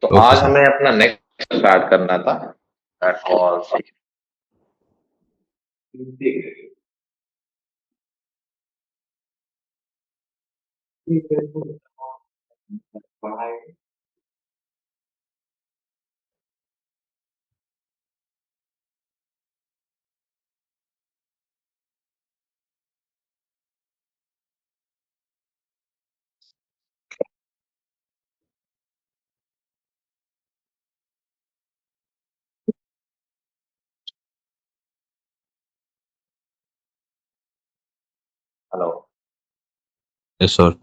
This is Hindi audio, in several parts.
तो ओके आज सर। हमें अपना नेक्स्ट स्टार्ट करना था। That was hello. Yes sir.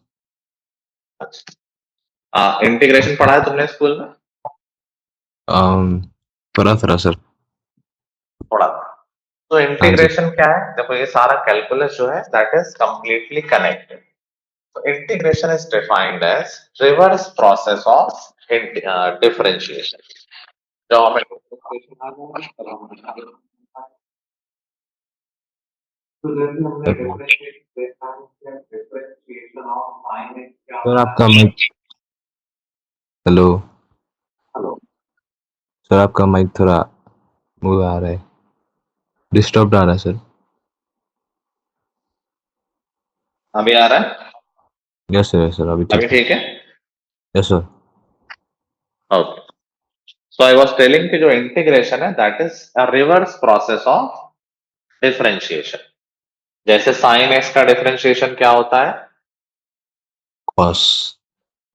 अच्छा, इंटीग्रेशन पढ़ा है तुमने स्कूल में? um, पढ़ा था सर। पढ़ा था। तो हाँ जी। इंटीग्रेशन क्या है? देखो, ये सारा कैलकुलस जो है दैट इज कंप्लीटली कनेक्टेड। तो integration is defined as reverse process of differentiation. जब हमें differentiation आ जाएगा, तब तो जैसे हमने सर डिफरेंशिएशन देखा है कि डिफरेंशिएशन ऑफ साइन एक्स क्या सर होता आपका है। माइक। हेलो। हेलो। सर आपका माइक थोड़ा वो आ रहा है, डिस्टर्ब आ रहा है सर। अभी आ रहा है? यस सर अभी अभी ठीक है। ठीक है? Yes sir. Okay. So I was telling कि जो इंटीग्रेशन है that is a reverse process of differentiation. जैसे साइन एक्स का डिफरेंशिएशन क्या होता है? कॉस।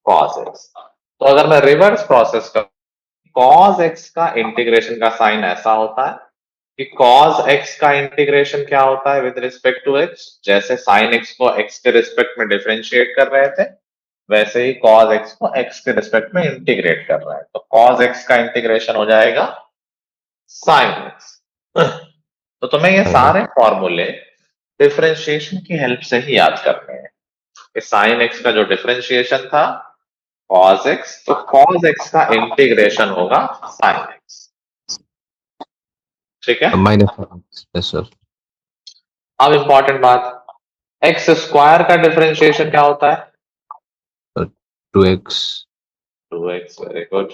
Cos x. तो अगर मैं रिवर्स प्रोसेस कर, कॉस एक्स का इंटीग्रेशन का साइन ऐसा होता है कि कॉस एक्स का इंटीग्रेशन क्या होता है विद रिस्पेक्ट टू एक्स। जैसे साइन एक्स को एक्स के रिस्पेक्ट में डिफरेंशिएट कर रहे थे, वैसे ही कॉस एक्स को एक्स के रिस्पेक्ट में इंटीग्रेट कर रहे हैं। तो कॉस एक्स का इंटीग्रेशन हो जाएगा साइन एक्स। तो तुम्हें ये साइन। सारे फॉर्मूले डिफरेंशिएशन की हेल्प से ही याद करने हैं। साइन एक्स का जो डिफरेंशिएशन था cos x, तो cos x का इंटीग्रेशन होगा sin x। ठीक है? माइनस। Yes sir. अब इंपॉर्टेंट बात, एक्स स्क्वायर का डिफरेंशिएशन क्या होता है? 2x। 2x। Very good.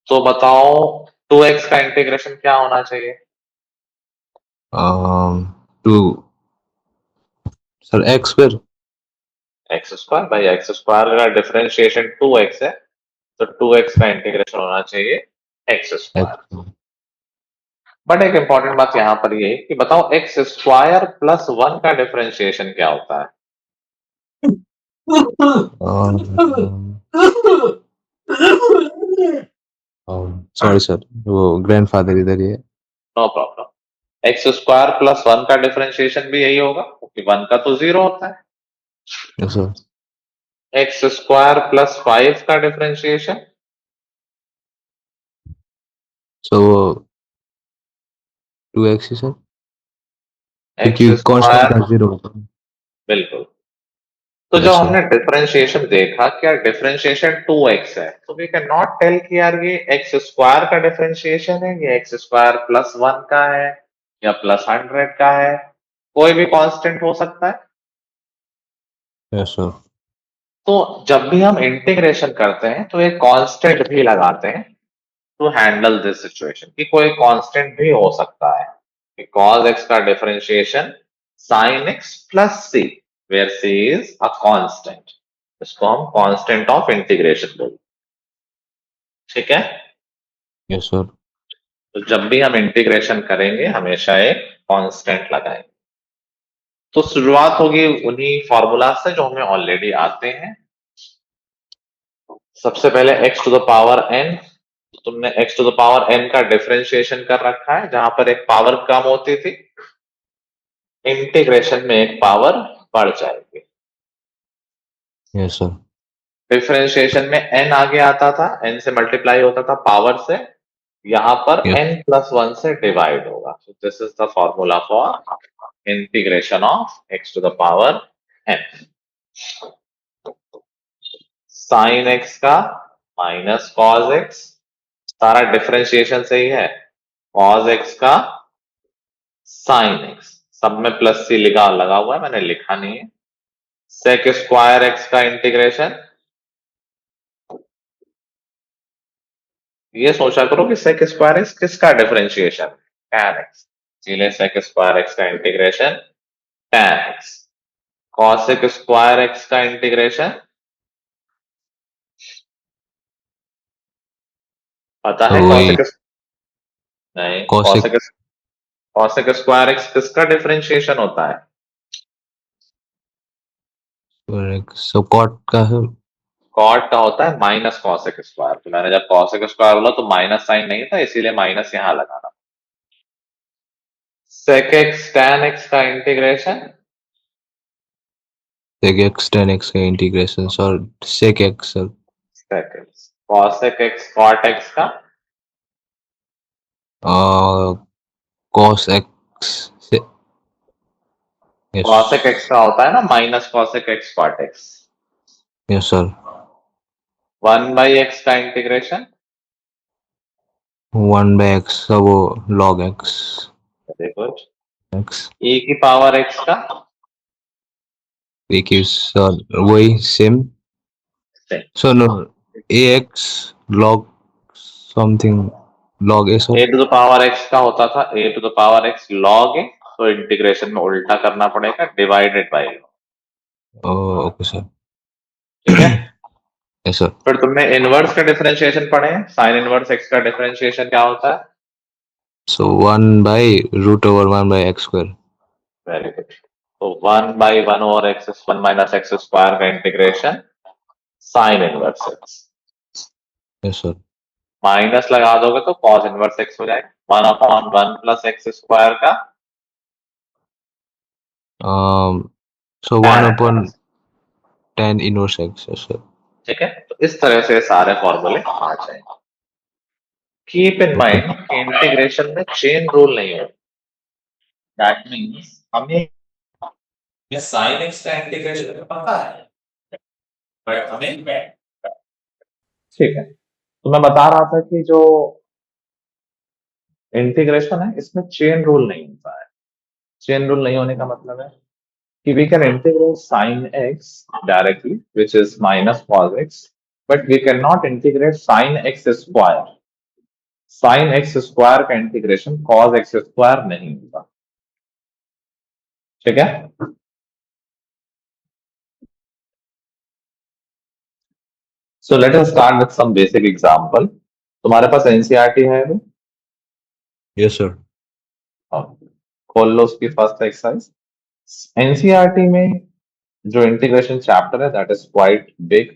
तो बताओ, 2x का इंटीग्रेशन क्या होना चाहिए? टू सर एक्स फिर। एक्स स्क्वायर भाई, एक्स स्क्वायर का डिफरेंशिएशन 2x है, तो 2x का इंटीग्रेशन होना चाहिए एक्स स्क्वायर। एक्स। बट एक इंपॉर्टेंट बात यहां पर ये है कि बताओ एक्स स्क्वायर प्लस 1 का डिफरेंशिएशन क्या होता है? सॉरी सर, वो ग्रैंडफादर इधर ही है। No problem. X square plus 1 का डिफरेंशिएशन भी यही होगा, क्योंकि 1 का तो 0 होता है। Yes sir. X square plus 5 का डिफरेंशिएशन सो 2x ही सर, एक्स क्योंकि कांस्टेंट स्क्वायर। का 0 होता है। बिल्कुल। तो जब यस सर। हमने डिफरेंशिएशन देखा कि यार डिफरेंशिएशन 2x है, तो वी कैन नॉट टेल कि यार ये एक्स स्क्वायर का डिफरेंशिएशन है, ये एक्स स्क्वायर प्लस 1 का है या प्लस 100 का है। कोई भी कांस्टेंट हो सकता है। Yes sir. तो जब भी हम इंटीग्रेशन करते हैं तो एक कांस्टेंट भी लगाते हैं टू हैंडल दिस सिचुएशन, कि कोई कांस्टेंट भी हो सकता है कि cos x का differentiation sin x plus c, where c is a constant. इसको हम कांस्टेंट ऑफ इंटीग्रेशन बोलते हैं। ठीक है? Yes sir. तो जब भी हम इंटीग्रेशन करेंगे हमेशा एक कांस्टेंट लगाएंगे। तो शुरुआत होगी उन्हीं फॉर्मूला से जो हमें ऑलरेडी आते हैं। सबसे पहले x to the power n। तुमने x to the power n का डिफरेंशिएशन कर रखा है, जहां पर एक पावर कम होती थी, इंटीग्रेशन में एक पावर बढ़ जाएगी। Yes sir. डिफरेंशिएशन में n आगे आता था, n से मल्टीप्लाई होता था पावर से, यहां पर यस। n प्लस 1 से डिवाइड होगा। So this is the formula for integration of x to the power n। Sine x का माइनस कॉस x, सारा डिफरेंशिएशन से ही है। कॉस x का साइन x, सब में प्लस सी लिखा लगा हुआ है, मैंने लिखा नहीं है। सेक स्क्वायर x का इंटीग्रेशन ये सोचा करो कि sec स्क्वायर एक्स किसका डिफरेंशिएशन, tan x, इसीलिए sec स्क्वायर एक्स का integration tan x, cosec square x का इंटीग्रेशन पता तो है वही cosec, नहीं cosec cosec स्क्वायर एक्स किसका डिफरेंशिएशन होता है, so cot का है। cot का होता है माइनस cosec स्क्वायर, तो मैंने जब cosec स्क्वायर बोला तो माइनस साइन नहीं था, इसीलिए माइनस यहां लगाना। sec x tan x का integration sec x tan x का इंटीग्रेशन और sec x sir sec x, cosec x cot x का cos x से cosec यस x का होता है ना minus cosec x cot x, yes sir 1/x का इंटीग्रेशन, 1/x वो log x देखो x e की पावर x का एक is वही same so no ax log something log a sir a to the power x का होता था a to the power x log a, तो इंटीग्रेशन में उल्टा करना पड़ेगा डिवाइडेड बाय, ओके सर ठीक है। यस सर फिर तुमने इनवर्स का डिफरेंशिएशन पढ़े हैं, साइन इनवर्स x का डिफरेंशिएशन क्या होता है, so 1/√1/x square very good, तो 1/1/x is 1 minus x square का integration sine inverse x, yes sir minus लगा दोगे तो कॉस इनवर्स x हो जाएगा, 1/1 प्लस x स्क्वायर का so 1 tan upon inverse, tan inverse x yes sir ठीक है। तो इस तरह से सारे फॉर्मूले आ जाएंगे। कीप इन ओके माइंड कि इंटीग्रेशन में चेन रूल नहीं है, दैट मीन्स हमें साइन एक्स का इंटीग्रेशन पता है, बट हमें, ठीक है। तो मैं बता रहा था कि जो इंटीग्रेशन है इसमें चेन रूल नहीं होता है, चेन रूल नहीं होने का मतलब है कि we can integrate sin x directly, which is minus cos x, but we cannot integrate sin x square, sin x square का इंटीग्रेशन cos x square नहीं होगा, ठीक है। So let us start with some basic example। तुम्हारे पास एनसीईआरटी है अभी? यस सर हाँ, खोल लो उसकी फर्स्ट एक्सरसाइज। एनसीईआरटी में जो इंटीग्रेशन चैप्टर है दैट इज क्वाइट बिग,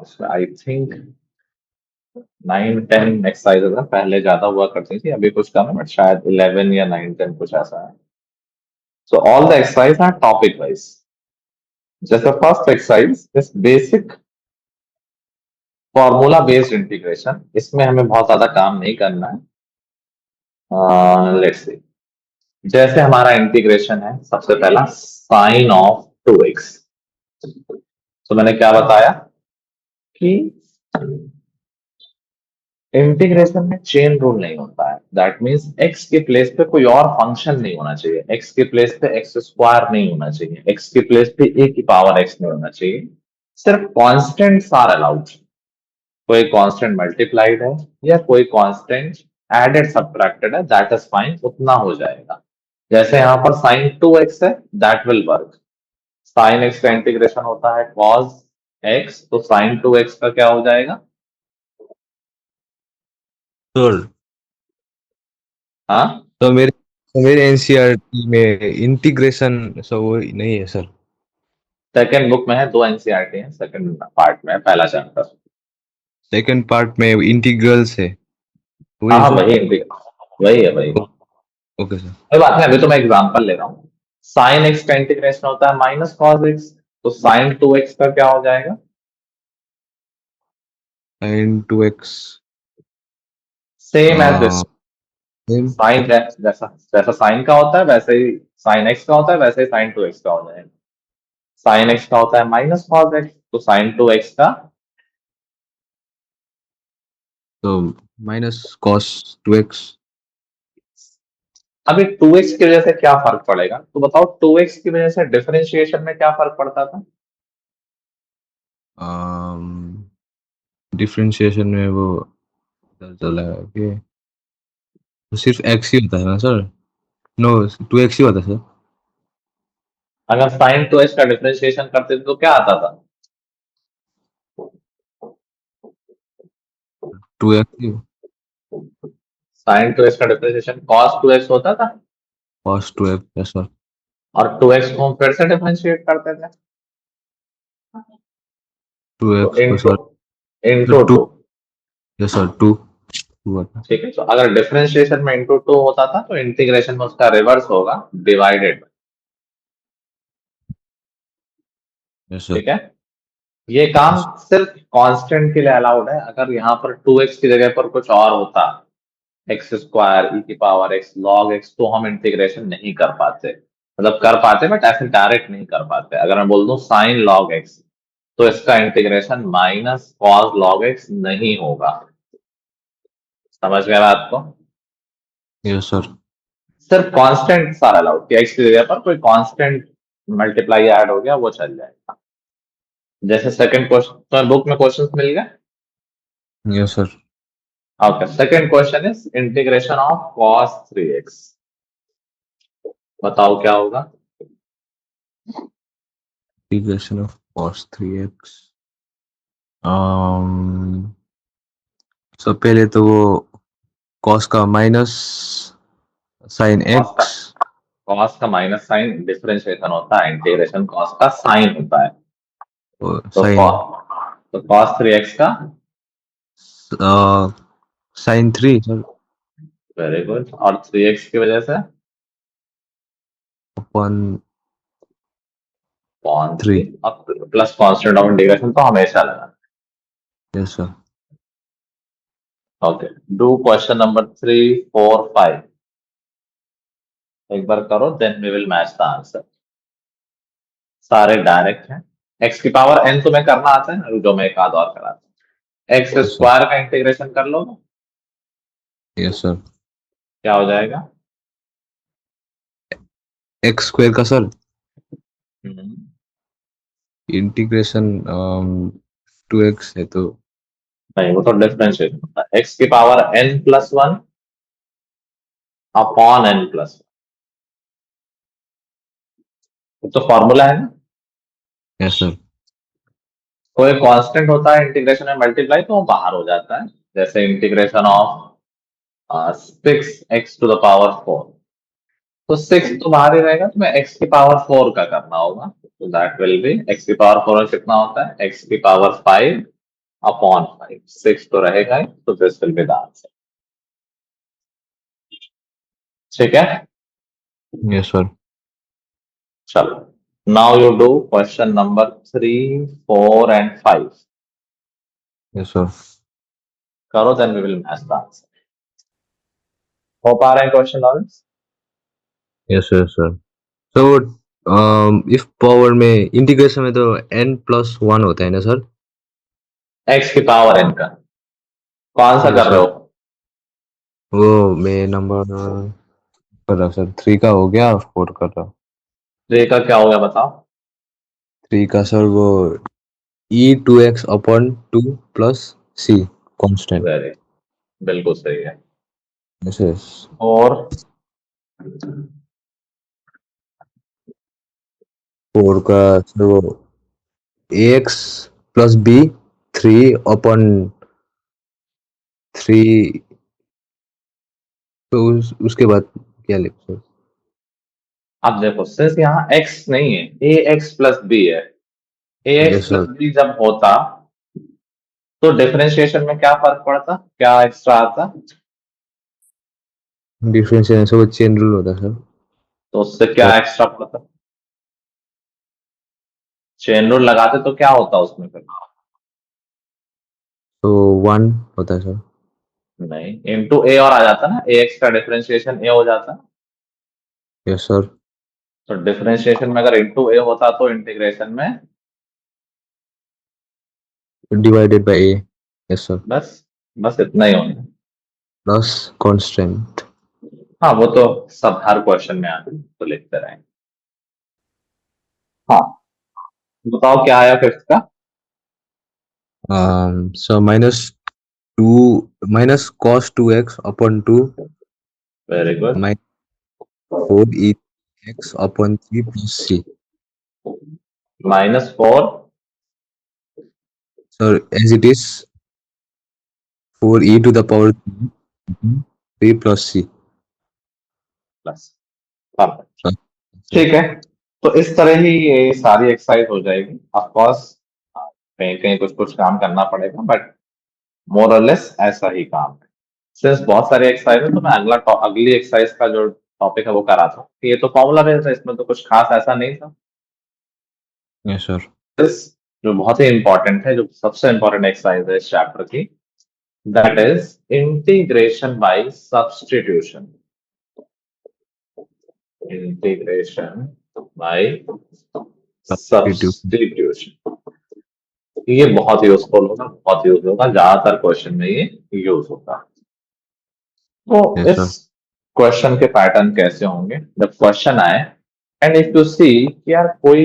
इसमें आई थिंक 9-10 एक्सरसाइजेस है, पहले ज्यादा हुआ करती थी अभी कुछ कम है, बट शायद 11 या 9-10 कुछ ऐसा है। So all the exercise our topic wise. जैसे फर्स्ट एक्सरसाइज इस बेसिक फॉर्मूला बेस्ड इंटीग्रेशन, इसमें हमें बहुत ज्यादा काम नहीं करना है। लेट्स सी, जैसे हमारा इंटीग्रेशन है सबसे पहला साइन ऑफ 2x, तो मैंने क्या बताया कि इंटीग्रेशन में चेन रूल नहीं होता है, दैट मींस x के प्लेस पे कोई और फंक्शन नहीं होना चाहिए, x के प्लेस पे x स्क्वायर नहीं होना चाहिए, x के प्लेस पे a की पावर x नहीं होना चाहिए, सिर्फ कांस्टेंट्स आर अलाउड। कोई कांस्टेंट मल्टीप्लाइड है या कोई कांस्टेंट एडेड सब्ट्रैक्टेड है, दैट इज फाइन, उतना हो जाएगा। जैसे यहाँ पर साइन 2x है, that will work. Sine x का इंटीग्रेशन होता है cos x, तो साइन 2x का क्या हो जाएगा, सर हाँ तो मेरे एनसीईआरटी में इंटीग्रेशन सब वो नहीं है सर सेकेंड बुक में है, दो एनसीईआरटी है, सेकंड पार्ट में है, पहला चैप्टर। सेकंड पार्ट में इंटीग्रल्स है वही हाँ है हाँ सर वही है भाई, ओके सर कोई बात नहीं, अभी तो मैं एग्जांपल ले रहा हूँ। साइन एक्स का इंटीग्रेशन होता है माइनस कॉस एक्स, तो साइन 2x का क्या हो जाएगा, sin 2x same as this. Same sine जैसा जैसा साइन का होता है वैसे ही साइन एक्स का होता है, वैसे ही साइन 2x का हो जाएगा। साइन एक्स का होता है माइनस कॉस एक्स, तो साइन 2x का, तो माइनस cos 2x अभी 2x की वजह से क्या फर्क पड़ेगा, तो बताओ 2x की वजह से डिफरेंशिएशन में क्या फर्क पड़ता था, डिफरेंशिएशन में वो चला ओके, तो सिर्फ x ही होता है ना सर? नो, 2x ही होता है सर? अगर साइन 2x का डिफरेंशिएशन करते तो क्या आता था? 2x ही, साइन 2x का डिफरेंशिएशन cos 2x होता था, cos 2x, यस सर। और 2x को हम फिर से डिफरेंशिएट करते थे, तो 2x को into sir, into 2, 2। Yes sir, 2 होता है। ठीक है, तो अगर डिफरेंशिएशन में इंटू 2 होता था तो इंटीग्रेशन में उसका रिवर्स होगा, डिवाइडेड। Yes sir. ठीक है, ये काम सिर्फ कांस्टेंट के लिए अलाउड है। अगर यहाँ पर 2x की जगह पर कुछ और होता, एक्स स्क्वायर ई की पावर एक्स लॉग एक्स, तो हम इंटीग्रेशन नहीं कर पाते, मतलब कर पाते बट ऐसे डायरेक्ट नहीं कर पाते। अगर मैं बोल दूं साइन लॉग एक्स, तो इसका integration minus cos log x नहीं होगा। समझ गए बात को? Yes sir. सिर्फ कांस्टेंट सारा अलाउड, कि एक्स की जगह पर कोई कांस्टेंट मल्टीप्लाई ऐड हो गया वो चल जाएगा। जैसे सेकंड क्वेश्चन, तो बुक में क्वेश्चंस मिल गए। Yes sir. Okay, second question is integration of cos 3x। बताओ क्या होगा? इंटीग्रेशन ऑफ cos 3x, सब पहले तो वो cos का माइनस साइन cos का x, cos का माइनस साइन डिफरेंशिएशन होता है, इंटीग्रेशन cos का साइन होता है। और तो साइन, cos 3x का, साइन 3 सर, वेरी गुड, और 3x की वजह से अपन कॉन 3, 3, और प्लस कांस्टेंट ऑफ इंटीग्रेशन तो हमेशा लगा। Yes sir. Okay, do question number 3, 4, 5। एक बार करो, then we will match the answer. सारे डायरेक्ट हैं। एक्स की पावर n तुम्हें करना आता है ना, जो मैं एक आध और कराता हूँ। X yes sir. स्क्वायर का इंटीग्रेशन कर लो, यस सर। क्या हो जाएगा? x स्क्वायर का सर हम्म, इंटीग्रेशन 2x है तो, नहीं, वो तो डिफरेंशिएशन होता है। एक्स की पावर n+1 अपॉन n+1, तो फॉर्मूला है ना। Yes sir. कोई कांस्टेंट होता है इंटीग्रेशन में मल्टीप्लाई, तो वो बाहर हो जाता है। जैसे इंटीग्रेशन ऑफ 6x⁴, तो 6 तो बाहर ही रहेगा, तो मैं x⁴ का करना होगा। तो दैट विल बी x⁴ कितना होता है, x⁵ अपॉन 5। 6 तो रहेगा ही, तो this will be the answer. ठीक है, यस सर। चलो, now you do question number 3, 4 and 5। Yes sir. करो, then we will match the answer. हो पा रहे हैं question Lawrence? Yes sir sir. तो इफ पावर में इंटीग्रेशन में तो n+1 होता है ना सर? x⁴ का कौन सा यस कर रहे सर। हो? वो मैं नंबर कर रहा हूँ सर, 3 का हो गया, 4 कर रहा हूँ। 3 का क्या हो गया बताओ? 3 का सर वो e2x/2 plus c constant. Very, बिल्कुल सही है। Yes yes. और 4 का सर वो ax प्लस b 3/3, तो उसके बाद क्या लिखो सर? अब देखो, सिर्फ यहाँ x नहीं है, ax+b है। ax yes plus sir. B जब होता, तो डिफरेंशिएशन में क्या फर्क पड़ता, क्या एक्स्ट्रा आता? डिफरेंशिएशन से वो चेन रूल होता है सर। तो उससे क्या और एक्स्ट्रा पड़ता? चेन रूल लगाते तो क्या होता उसमें फिर? तो 1 होता है सर। नहीं, इंटू ए और आ जाता ना, ax का डिफरेंशिएशन a हो जाता। Yes sir. तो डिफरेंशिएशन में अगर इंटू ए होता तो इंटीग्रेशन में divided by a, yes sir, बस बस इतना ही होना। Plus constant. हाँ, वो तो सब हर क्वेश्चन में आते हैं, तो लिखते रहेंगे। हाँ, बताओ क्या आया फिफ्थ का? So minus 2 minus cos 2x upon 2 very good. minus 4 e x upon 3 plus c. -4 So as it is 4e to the power 3 plus c. Plus. Perfect. So, ठीक है. तो इस तरह ही ये सारी एक्सरसाइज हो जाएगी. ऑफ कोर्स कहीं कहीं कुछ कुछ काम करना पड़ेगा, बट मोर और लेस ऐसा ही काम है. सिंस बहुत सारी एक्सरसाइज है, तो मैं अगली एक्सरसाइज का जो टॉपिक है वो करा था. ये तो फॉर्मूला बेस्ड है, इसमें तो कुछ खास ऐसा नहीं था. yes sir. इस जो बहुत ही इंपॉर्टेंट है, जो सबसे इंपॉर्टेंट एक्सरसाइज है इस चैप्टर की, that is integration by substitution. Integration by Substitute. Substitution. ये बहुत यूजफुल होगा, बहुत यूज होगा, ज्यादातर क्वेश्चन में ये यूज होगा. तो Yes इस sir. क्वेश्चन के पैटर्न कैसे होंगे? जब क्वेश्चन आए एंड इफ यू सी कि यार कोई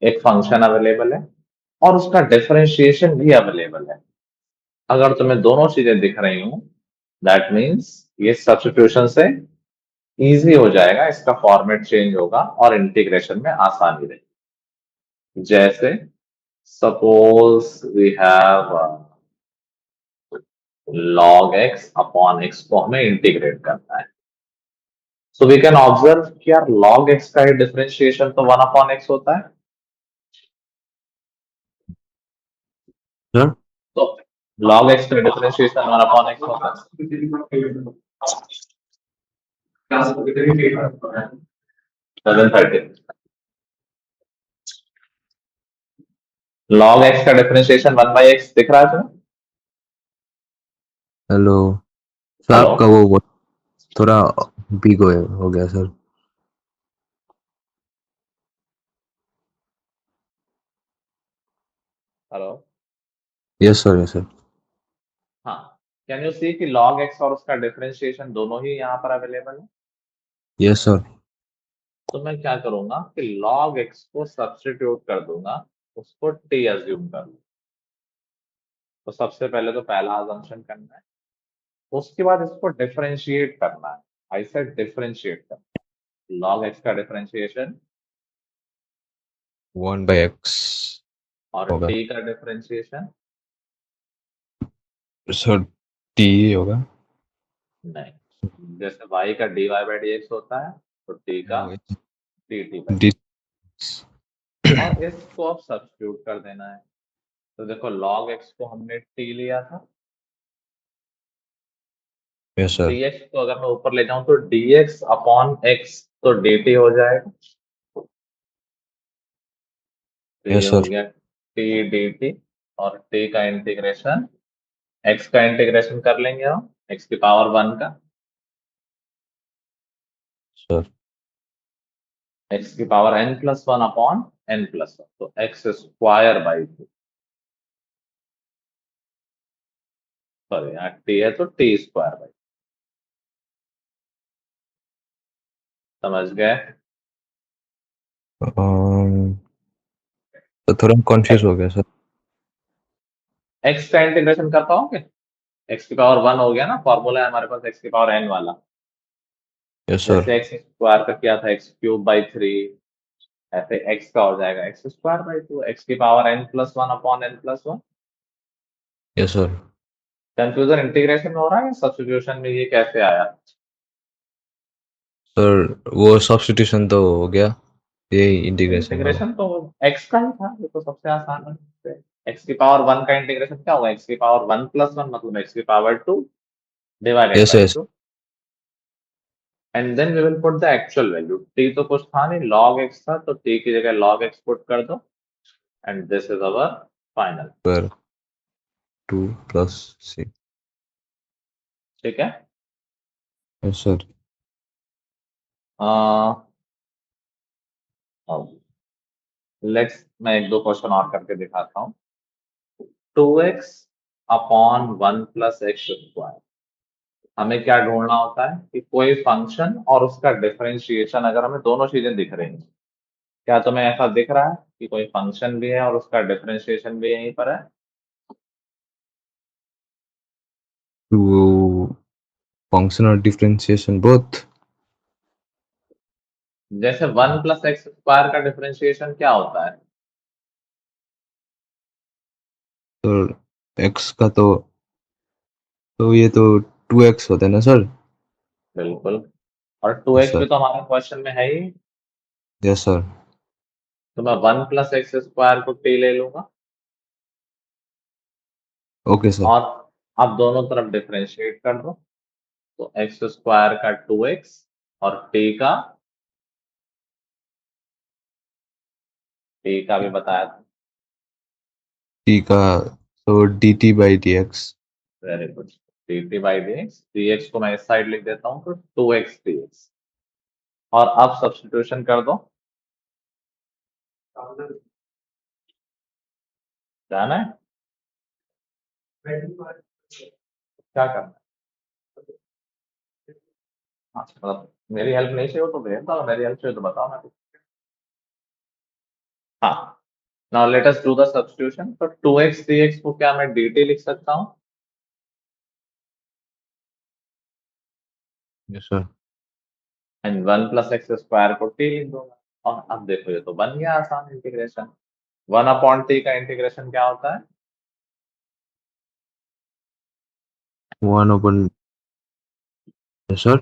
एक फंक्शन अवेलेबल है और उसका डिफरेंशिएशन भी अवेलेबल है, अगर तुम्हें दोनों चीजें दिख रही हो, दैट मीन्स ये सब्स्टिट्यूशन से इजी हो जाएगा, इसका फॉर्मेट चेंज होगा और इंटीग्रेशन में आसानी रहेगी. जैसे suppose we have log x upon x को हमें इंटीग्रेट करना है. सो वी कैन ऑब्जर्व कि यार log x का डिफरेंशिएशन तो 1 अपॉन x होता है. Sir. तो log x का डिफरेंशिएशन 1 अपॉन x होता है. 730. log x का डिफरेंशिएशन 1 बाई x दिख रहा है तुम्हें? Hello sir, hello. आपका वो थोड़ा वीक हो गया sir. Hello. Yes sir, yes sir. हाँ. कैन यू सी कि log x और उसका डिफरेंशिएशन दोनों ही यहाँ पर अवेलेबल है? Yes sir. तो मैं क्या करूंगा कि log x को सब्स्टिट्यूट कर दूंगा, उसको t अज्यूम कर लूंगा. तो सबसे पहले तो पहला अजम्पशन करना है, उसके बाद इसको डिफरेंशिएट करना है. आई सेड डिफरेंशिएट करना है. log x का डिफरेंशिएशन 1 by x और होगा t का डिफरेंशिएशन. सर. t होगा. नहीं, जैसे y का dy बाई dx होता है, तो t का dt बाई. d. और इसको अब सब्स्टिट्यूट कर देना है. तो देखो log x को हमने t लिया था, यस सर. dx को अगर मैं ऊपर ले जाऊं तो dx अपॉन x तो dt हो जाएगा. तो ये यस हो सर. गया t dt. और t का इंटीग्रेशन, x का इंटीग्रेशन कर लेंगे हम, x की पावर 1 का, सर. x की power n plus 1 upon n plus 1, तो x स्क्वायर बाई 2. सॉरी, यहाँ t है तो t स्क्वायर बाई. समझ गए? तो थोड़ा कंफ्यूज हो गया सर. x का इंटीग्रेशन कर पाओगे? x की पावर 1 हो गया ना, फॉर्मूला है हमारे पास x की पावर n वाला. Yes sir. जैसे x स्क्वायर का किया था x क्यूब बाई 3, ऐसे x का हो जाएगा x स्क्वायर बाई 2, x की power n plus 1 upon n plus 1. Yes sir. Confusion integration में हो रहा है या सब्स्टिट्यूशन में? ये कैसे आया? सर वो सब्स्टिट्यूशन तो हो गया, ये इंटीग्रेशन वाला. इंटीग्रेशन तो x का ही था, ये तो सबसे आसान है. x की पावर 1 का इंटीग्रेशन क्या होगा? x की पावर 1 प्लस 1 मतलब x की power 2 divided yes by yes 2. And then we will put the actual value. t तो कुछ था नहीं, log x था, तो t की जगह log x पुट कर दो and this is our final. पर 2 प्लस c. ठीक है. Yes sir. लेट्स मैं एक दो क्वेश्चन और करके दिखाता हूँ. 2x upon 1 plus x square. हमें क्या ढूंढना होता है कि कोई फंक्शन और उसका डिफरेंशिएशन, अगर हमें दोनों चीजें दिख रही हैं. क्या तुम्हें ऐसा दिख रहा है कि कोई फंक्शन भी है और उसका डिफरेंशिएशन भी यहीं पर है? to function or differentiation both. जैसे 1 + x² का डिफरेंशिएशन क्या होता है? तो x का तो ये तो 2x होता है ना सर? बिल्कुल। और यस 2x भी सर। तो हमारे क्वेश्चन में है ही। Yes sir. तो मैं 1 + x² को t ले लूंगा ओके सर। और अब दोनों तरफ डिफरेंशिएट कर दो। तो x² का 2x और t का भी बताया था। t का तो dt by dx। Very good. dt/dx को मैं इस साइड लिख देता हूँ तो 2x dx। और अब सब्स्टिट्यूशन कर दो। जाना है क्या करना है? हाँ, मतलब मेरी हेल्प नहीं चाहिए हो तो भेज दो, मेरी हेल्प चाहिए तो बताओ ना। हाँ, now let us do the substitution. तो 2x dx को क्या मैं dt लिख सकता हूँ? Yes sir. एंड 1 + x² को t लिख दूंगा। और अब देखो ये तो बन गया आसान इंटीग्रेशन। 1/t का इंटीग्रेशन क्या होता है? 1/। Yes sir.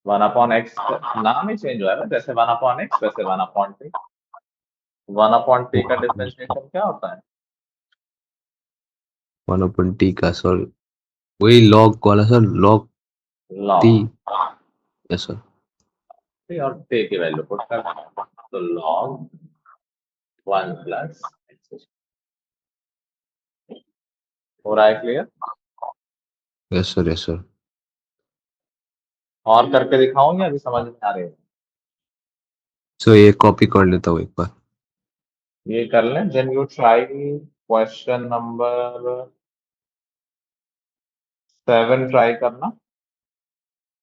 1/x। नाम ही चेंज हुआ है ना, जैसे 1/x वैसे 1/t। 1/t का डिफरेंशिएशन क्या होता है? 1/t का सर वही log वाला sir, log t। Log. Yes sir. और t की वैल्यू पुट कर तो log 1 + x। हो रहा है clear? Yes sir. Yes sir. और करके दिखाऊं या अभी समझ में आ रही है? सो ये कॉपी कर लेता हूँ एक बार। ये कर लें। Then you try question number 7 try करना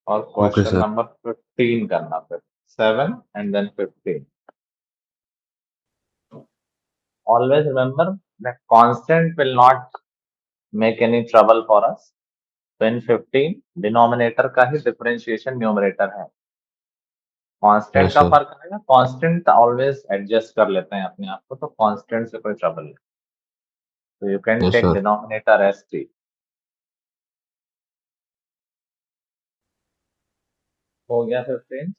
और ओके क्वेश्चन सर। नंबर 15 करना फिर। 7 and then 15। Always remember that constant will not make any trouble for us. तो in 15 डिनोमिनेटर का ही डिफरेंशिएशन न्यूमरेटर है। कांस्टेंट यस का सर। फर्क है ना, कांस्टेंट ऑलवेज एडजस्ट कर लेते हैं अपने आप को, तो कांस्टेंट से कोई ट्रबल नहीं। तो you can yes take sir. Denominator as t। हो गया 15?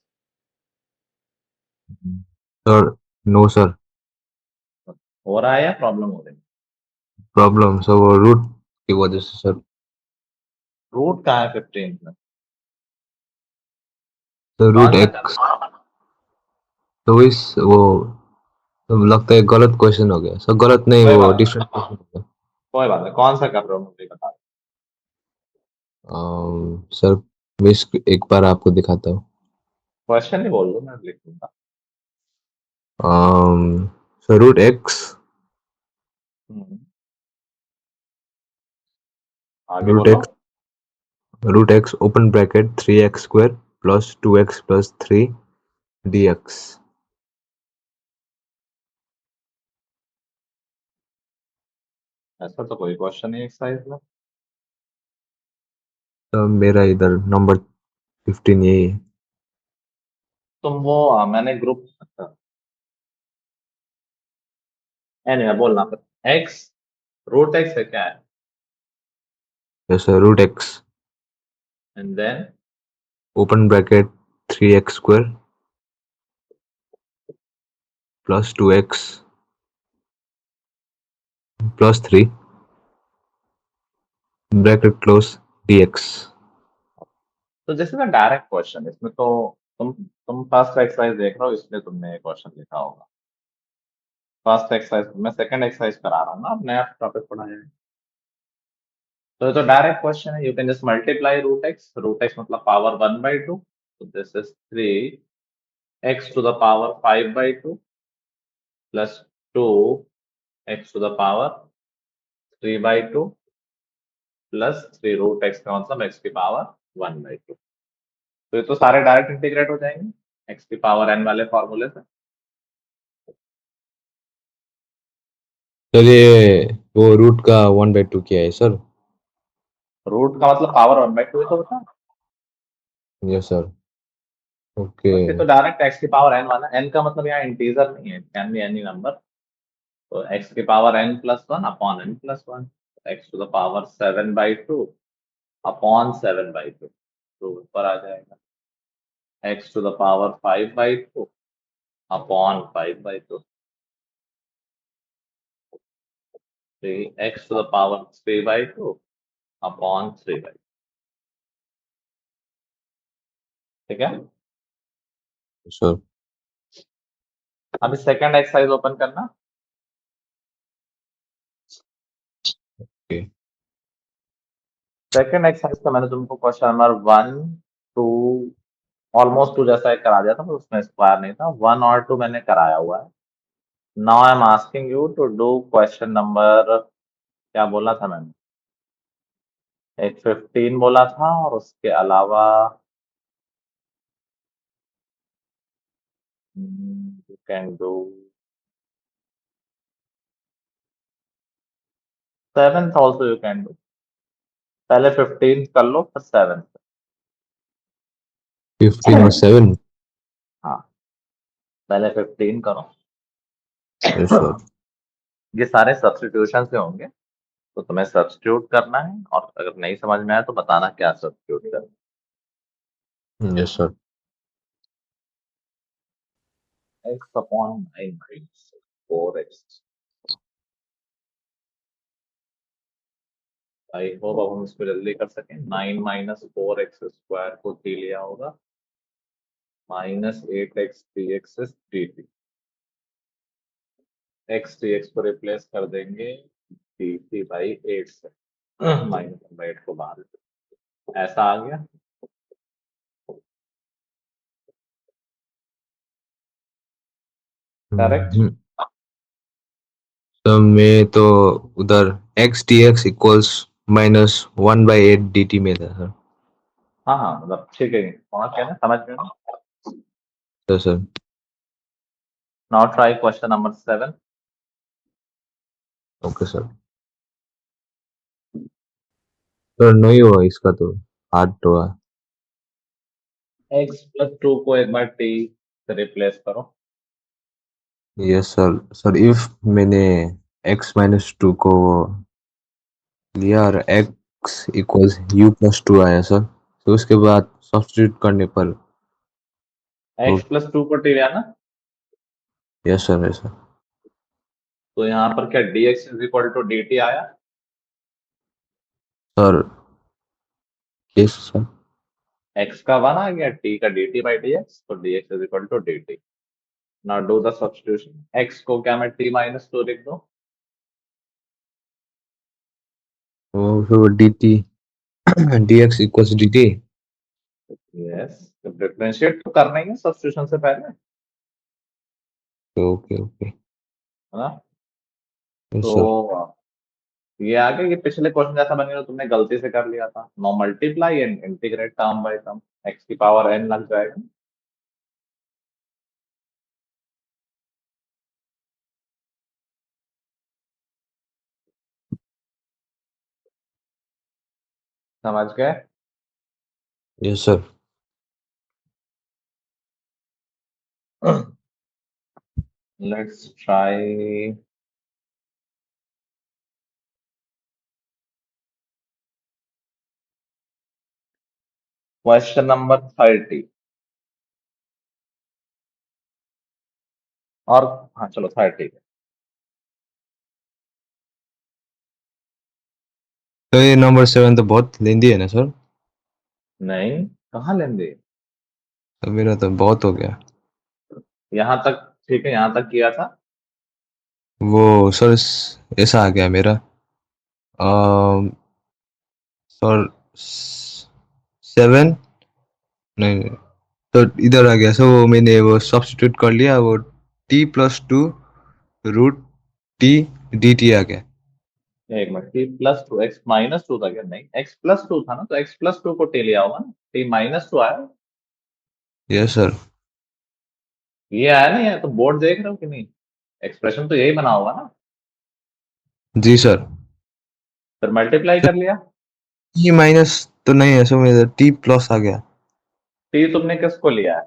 Sir no sir. हो रहा है या प्रॉब्लम हो रही है? प्रॉब्लम सर वो रूट की वजह से सर। रूट कहाँ है 15 में? तो रूट कौन सा एक्स। करना? तो इस वो तो लगता है गलत क्वेश्चन हो गया सर, गलत नहीं कोई वो बात डिफरेंट नहीं, क्वेश्चन हो कोई बात नहीं, कौन सा कर रहे हो मुझे बता दो। गया। सर मैं एक बार आपको दिखाता हूँ। क्वेश्चन ही बोल दो, मैं लिख दूंगा। Sir root x. हम्म, आगे रूट बोलो। X root x open bracket 3x² plus 2x plus 3 dx। ऐसा तो कोई क्वेश्चन नहीं एक्सरसाइज में। तो मेरा इधर नंबर 15 यही है। तुम वो मैंने ग्रुप। एनीवे बोलना फिर। एक्स रूट एक्स है क्या है? जैसे root x and then open bracket 3x² plus 2x plus 3 bracket close dx। तो जैसे ना डायरेक्ट क्वेश्चन इसमें तो तुम फर्स्ट एक्सरसाइज देख रहे हो इसलिए तुमने ये क्वेश्चन लिखा होगा। फर्स्ट एक्सरसाइज मैं सेकंड एक्सरसाइज करा रहा हूँ ना, अब नया टॉपिक पढ़ाया है। तो ये तो डायरेक्ट क्वेश्चन है। You can just multiply root x मतलब पावर 1/2। तो this is 3x⁵ plus 2x⁵ plus 3 √x का मतलब x⁵ 1/2। तो ये तो सारे डायरेक्ट इंटीग्रेट हो जाएंगे x⁵n वाले फॉर्मूले से। सर ये वो रूट का 1/2 क्या है सर? रूट का मतलब पावर 1/2 ही तो होता है। Yes sir. ओके। तो फिर तो डायरेक्ट एक्स की पावर एन वाला, एन का मतलब यहाँ इंटीजर नहीं है, कैन बी एनी नंबर। तो एक्स की power n+1 upon n+1, x to the power 7/2 upon 7/2, तो ऊपर आ जाएगा x to the power 5/2 upon 5/2, x to the power 3/2 upon 3/2। ठीक है। सर। अभी सेकंड एक्सरसाइज ओपन करना। ओके। सेकंड एक्सरसाइज का मैंने तुमको क्वेश्चन नंबर 1, 2, ऑलमोस्ट 2 जैसा एक करा दिया था, पर उसमें स्क्वायर नहीं था। 1 और 2 मैंने कराया हुआ है। Now I am asking you to do question number, क्या बोला था मैंने, एक 15 बोला था, और उसके अलावा you can do 7th also, you can do. पहले 15 कर लो, फिर 7th। 15 और 7। हाँ, पहले 15 करो। Yes sir. ये सारे सब्स्टिट्यूशन से होंगे, तो तुम्हें सब्स्टिट्यूट करना है, और अगर नहीं समझ में आया तो बताना क्या सब्स्टिट्यूट करना यस सर। है। X upon 9/4x। I hope अब हम इसको जल्दी कर सकें। 9 - 4x² को t लिया होगा, -8x dx x D x को रिप्लेस कर देंगे dt/8 से, -1/8 को बाहर, ऐसा आ गया। करेक्ट। तो मैं तो उधर x D x equals -1/8 dt में था सर। हाँ हाँ, मतलब ठीक है, पहुंच गया ना, समझ गए ना। तो sir. Now try question number 7। Okay sir. Sir नहीं हुआ इसका तो, हार्ड हुआ। x+2 को एक बार t से रिप्लेस करो। Yes sir. सर इफ मैंने x-2 को लिया और x इक्वल्स u+2 आया सर, तो उसके बाद सब्स्टिट्यूट करने पर वो। x+2 को t लिया ना, यस सर। Yes sir. तो यहाँ पर क्या dx = dt आया। Sir yes sir. x का 1 आ गया, t का dt/dx, तो dx = dt। Now do the substitution. x को क्या मैं t-2 लिख दूं। वो dt dx equals dt। Yes, तो डिफरेंशिएट तो करना ही है सब्स्टिट्यूशन से पहले, है ओके ओके। ना। Yes sir. तो ये आ गया, ये पिछले क्वेश्चन जैसा बन गया, तो तुमने गलती से कर लिया था। No multiply and integrate term by term, x की पावर n लग जाएगा। समझ गए। Yes sir. Let's try question number 30। और हाँ चलो 30। तो ये नंबर 7 तो बहुत लेंदी है ना सर। नहीं, कहाँ लेंगे। तो मेरा तो बहुत हो गया। यहाँ तक ठीक है, यहाँ तक किया था। वो सर ऐसा आ गया मेरा। सर 7, नहीं नहीं, तो इधर आ गया। सो मैंने वो सब्स्टिट्यूट कर लिया, वो t+2√t dt आ गया। एक मिनट, t+2 x-2 था क्या, नहीं x+2 था ना, तो x+2 को t लिया होगा ना, t-2 आया। Yes sir. ये आया ना, ये तो बोर्ड देख रहे हो कि नहीं, एक्सप्रेशन तो यही बना होगा ना। जी सर। फिर मल्टीप्लाई कर लिया। टी माइनस तो नहीं है सर, मेरा टी प्लस आ गया। टी तुमने किसको लिया है?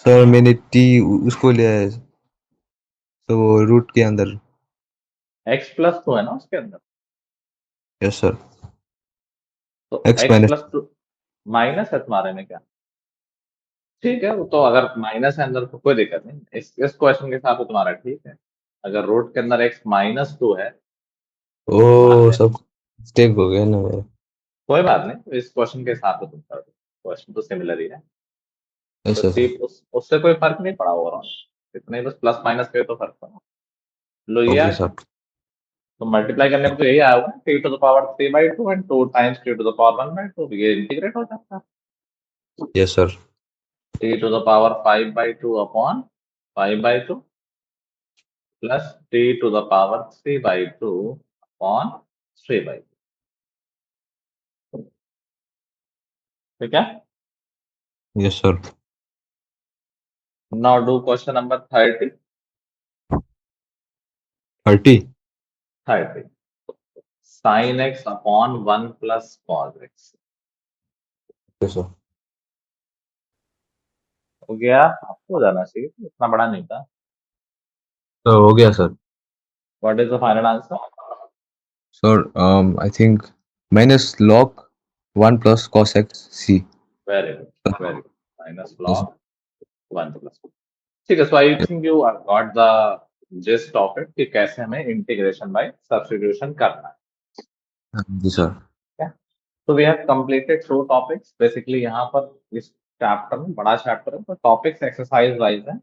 सर मैंने टी उसको लिया है, तो वो रूट के अंदर। एक्स प्लस टू है ना उसके अंदर, यस सर। तो x x minus. Plus two minus है तुम्हारे में क्या? ठीक है, वो तो अगर माइनस है अंदर तो कोई दिक्कत नहीं, इस क्वेश्चन के हिसाब से तुम्हारा ठीक है। अगर रूट के अंदर एक्स माइनस टू है ओ तो तुम्हारे, सब मिस्टेक हो गया ना मेरा। कोई बात नहीं, तो इस क्वेश्चन के हिसाब से तुम कर दो, क्वेश्चन तो सिमिलर ही है। यस तो टी सर। उससे कोई फर्क नहीं पड़ा ओवरऑल, इतना ही बस प्लस माइनस पे तो फर्क पड़ा। लो ये आ ओके गया। सर। तो मल्टीप्लाई करने पे तो यही आया होगा, t to the power 3/2 and 2 times t to the power 1/2, ये इंटीग्रेट हो जाता है। Yes sir. T to the power 5/2 upon 5/2 plus t to the power 3/2 upon 3/2। ठीक है। Yes sir. Now do question number 30। 30। 30 sine x upon 1 plus cos x. Okay sir. हो गया, आपको हो जाना चाहिए, इतना बड़ा नहीं था। तो हो गया sir. What is the final answer? Sir I think minus log 1 plus cos x C. Very good, very good. Minus log 1 plus, ठीक है। So I think you got the gist of it कि कैसे हमें इंटीग्रेशन बाय सब्स्टिट्यूशन करना जी सर। है। तो we have completed 2 topics basically यहाँ पर इस चैप्टर में, बड़ा चैप्टर है तो टॉपिक्स एक्सरसाइज वाइज है।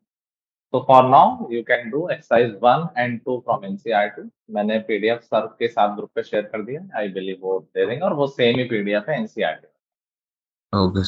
तो for now you can do exercise 1 and 2 from NCERT. मैंने पीडीएफ सर के साथ ग्रुप पे शेयर कर दिया, आई बिलीव वो दे देंगे, और वो सेम ही पीडीएफ है एनसीईआरटी। ओके